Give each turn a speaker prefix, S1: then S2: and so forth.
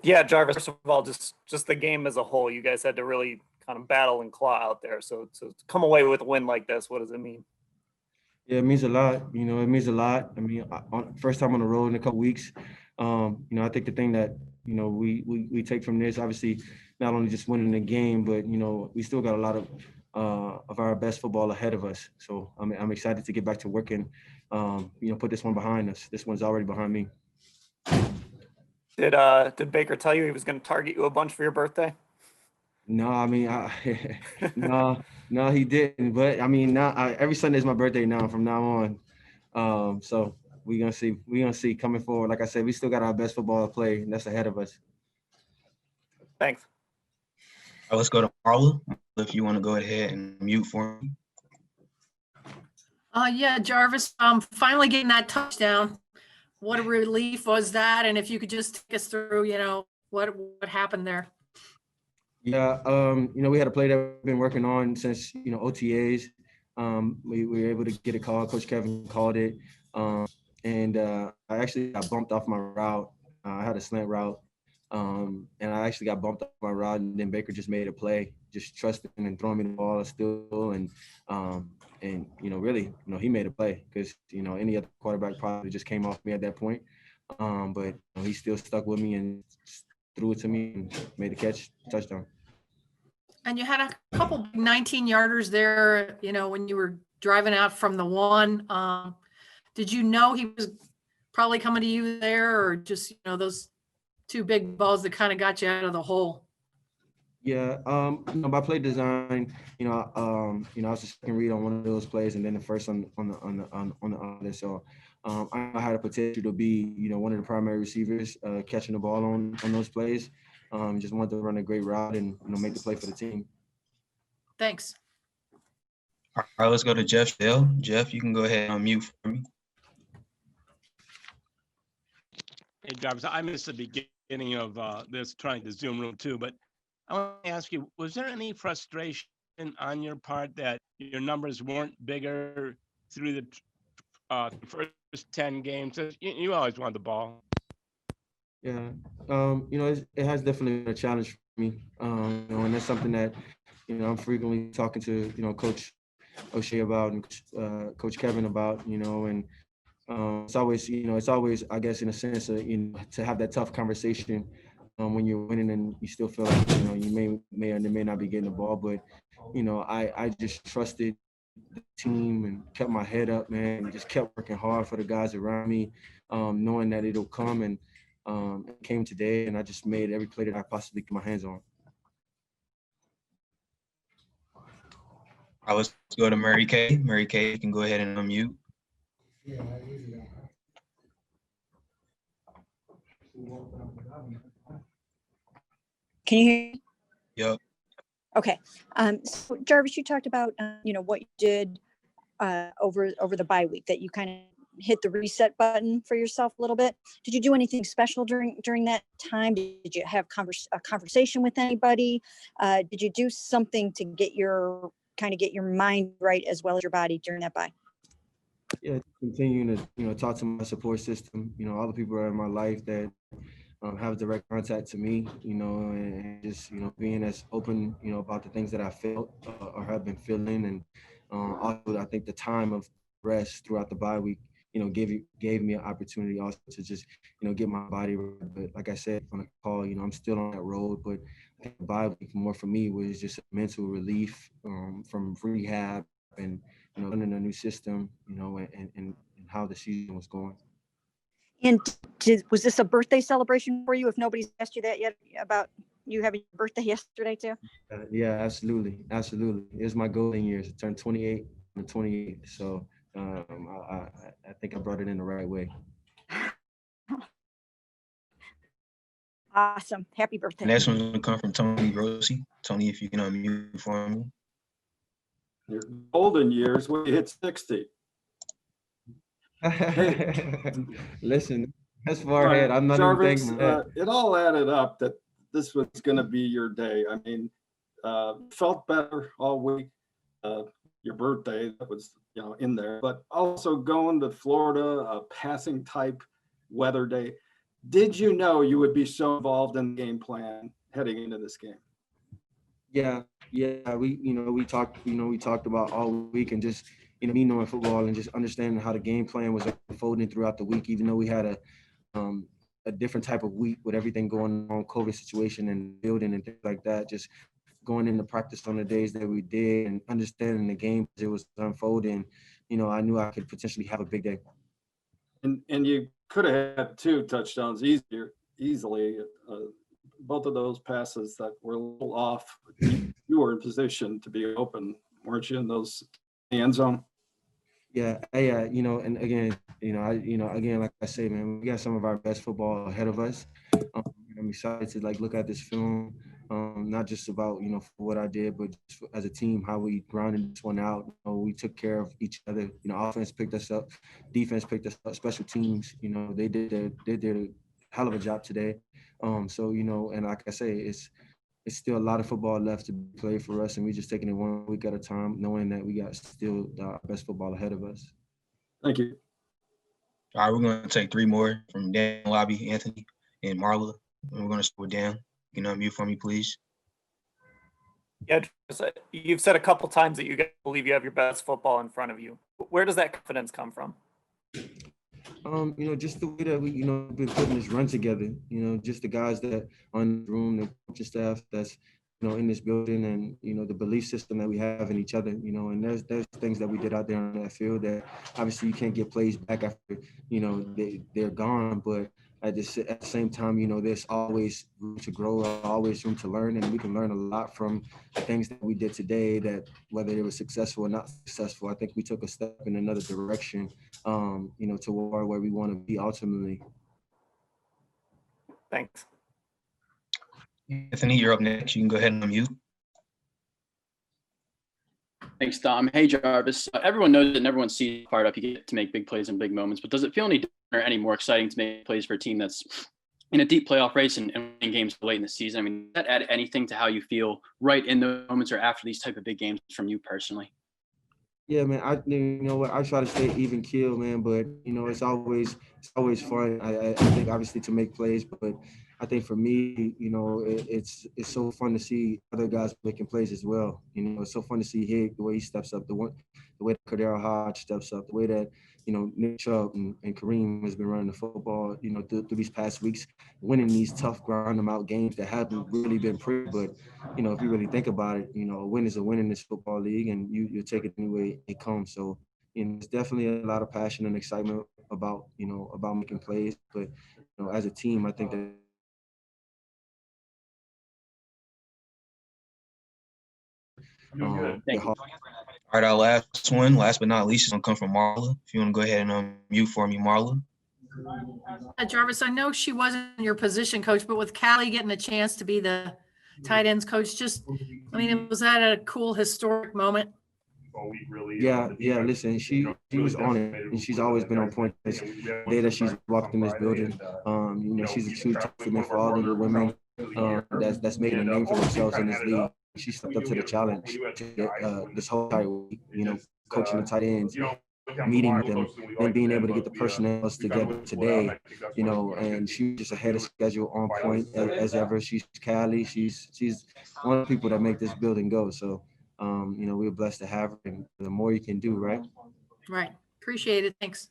S1: Yeah, Jarvis, first of all, just the game as a whole, you guys had to really kind of battle and claw out there. So to come away with a win like this, what does it mean?
S2: Yeah, it means a lot. It means a lot. I mean, first time on the road in a couple weeks. I think the thing that we take from this, obviously, not only just winning the game, but we still got a lot of our best football ahead of us. So I'm excited to get back to working. Put this one behind us. This one's already behind me.
S1: Did Baker tell you he was going to target you a bunch for your birthday?
S2: No, I mean, no, he didn't. But I mean, now every Sunday is my birthday now from now on. So we're gonna see. We're gonna see coming forward. Like I said, we still got our best football to play, and that's ahead of us.
S1: Thanks.
S3: Let's go to Marla. If you want to go ahead and mute for me.
S4: Yeah, Jarvis, finally getting that touchdown. What a relief was that? And if you could just take us through, what happened there.
S2: Yeah, we had a play that we've been working on since, OTAs. We were able to get a call. Coach Kevin called it. And I actually got bumped off my route. I had a slant route. And I actually got bumped off my route, and then Baker just made a play, just trusting and throwing me the ball still. And really, he made a play because, any other quarterback probably just came off me at that point. But he still stuck with me and threw it to me and made the catch, touchdown.
S4: And you had a couple 19-yarders there, when you were driving out from the one. Did you know he was probably coming to you there, or just, those two big balls that kind of got you out of the hole?
S2: Yeah, by play design, I was the second read on one of those plays, and then the first on the other. So I had a potential to be, one of the primary receivers catching the ball on those plays. Just wanted to run a great route and make the play for the team.
S4: Thanks.
S3: All right, let's go to Jeff Dale. Jeff, you can go ahead and unmute for me.
S5: Hey, Jarvis, I missed the beginning of this, trying to Zoom room too, but I want to ask you, was there any frustration on your part that your numbers weren't bigger through the first 10 games? You always want the ball.
S2: Yeah, it has definitely been a challenge for me, and that's something that, I'm frequently talking to, Coach O'Shea about and Coach Kevin about, and it's always, I guess, in a sense, to have that tough conversation when you're winning and you still feel like, you may or may not be getting the ball, but, I just trusted the team and kept my head up, man, and just kept working hard for the guys around me, knowing that it'll come, and it came today, and I just made every play that I possibly get my hands on.
S3: All right, let's go to Mary Kay. Mary Kay, you can go ahead and unmute.
S6: Can you hear me?
S3: Yep.
S6: Okay. So Jarvis, you talked about, what you did over the bye week, that you kind of hit the reset button for yourself a little bit. Did you do anything special during that time? Did you have a conversation with anybody? Did you do something to get your mind right as well as your body during that bye?
S2: Yeah, continuing to, talk to my support system, all the people are in my life that have direct contact to me, and just, being as open, about the things that I felt or have been feeling. And also, I think the time of rest throughout the bye week, gave me an opportunity also to just, get my body right. But like I said on the call, I'm still on that road, but I think the bye week more for me was just a mental relief from rehab and, learning a new system, and how the season was going.
S6: And was this a birthday celebration for you? If nobody's asked you that yet about you having your birthday yesterday too?
S2: Yeah, absolutely. It was my golden years. I turned 28 on the 28th. So I think I brought it in the right way.
S6: Awesome. Happy birthday.
S3: Next one's going to come from Tony Grossi. Tony, if you can unmute for me.
S7: Your golden years when you hit 60.
S2: Listen, that's far ahead. I'm not
S7: Jarvis,
S2: even thinking that.
S7: It all added up that this was going to be your day. I mean, felt better all week. Your birthday, that was in there, but also going to Florida, a passing type weather day. Did you know you would be so involved in the game plan heading into this game?
S2: Yeah, we talked about all week, and just, me knowing football and just understanding how the game plan was unfolding throughout the week, even though we had a different type of week with everything going on, COVID situation and building and things like that, just going into practice on the days that we did and understanding the game as it was unfolding, I knew I could potentially have a big day.
S7: And you could have had 2 touchdowns easily. Both of those passes that were a little off, you were in position to be open, weren't you, in those end zone?
S2: Yeah, and again, again, like I say, man, we got some of our best football ahead of us. I'm excited to look at this film, not just about for what I did, but just as a team, how we grounded this one out. We took care of each other. Offense picked us up, defense picked us up, special teams. They did a hell of a job today. So and like I say, it's still a lot of football left to play for us, and we're just taking it one week at a time, knowing that we got still the best football ahead of us.
S7: Thank you.
S3: All right, we're going to take 3 more from Dan, Lobby, Anthony, and Marla. And we're going to start with Dan. You can unmute for me, please.
S1: Yeah, you've said a couple times that you guys believe you have your best football in front of you. Where does that confidence come from?
S2: Just the way that we, been putting this run together, just the guys that are in the room, the coaching staff that's, in this building, and, the belief system that we have in each other, and there's things that we did out there on that field that obviously you can't get plays back after, they're gone, but at the same time, there's always room to grow, always room to learn, and we can learn a lot from the things that we did today, that whether it was successful or not successful, I think we took a step in another direction, to where we want to be ultimately.
S1: Thanks.
S3: Anthony, you're up next. You can go ahead and unmute.
S8: Thanks, Dom. Hey, Jarvis. Everyone knows it and everyone sees fired up. You get to make big plays in big moments, but does it feel any different or any more exciting to make plays for a team that's in a deep playoff race and winning games late in the season? I mean, does that add anything to how you feel right in the moments or after these type of big games from you personally?
S2: Yeah, man. I try to stay even keel, man. But it's always fun. I think obviously to make plays, but I think for me, it's so fun to see other guys making plays as well. It's so fun to see Hig, the way he steps up, the way that Kadero Hodge steps up, the way that Nick Chubb and Kareem has been running the football, through these past weeks, winning these tough ground them out games that haven't really been pretty. But if you really think about it, a win is a win in this football league, and you take it any way it comes. So it's definitely a lot of passion and excitement about about making plays. But as a team, I think that.
S8: Thank you.
S3: All right, our last one, last but not least, is going to come from Marla. If you want to go ahead and unmute for me, Marla.
S4: Jarvis, I know she wasn't your position coach, but with Callie getting a chance to be the tight ends coach, was that a cool historic moment?
S2: Yeah. Listen, she was on it, and she's always been on point. The day that she's walked in this building, she's a true testament for all of the women that's making a name for themselves in this league. She stepped up to the challenge this whole entire week, coaching the tight ends, meeting with them, then being able to get the personnel together today, and she's just ahead of schedule, on point as ever. She's Callie. She's one of the people that make this building go. So, we're blessed to have her, and the more you can do, right?
S4: Right. Appreciate it. Thanks.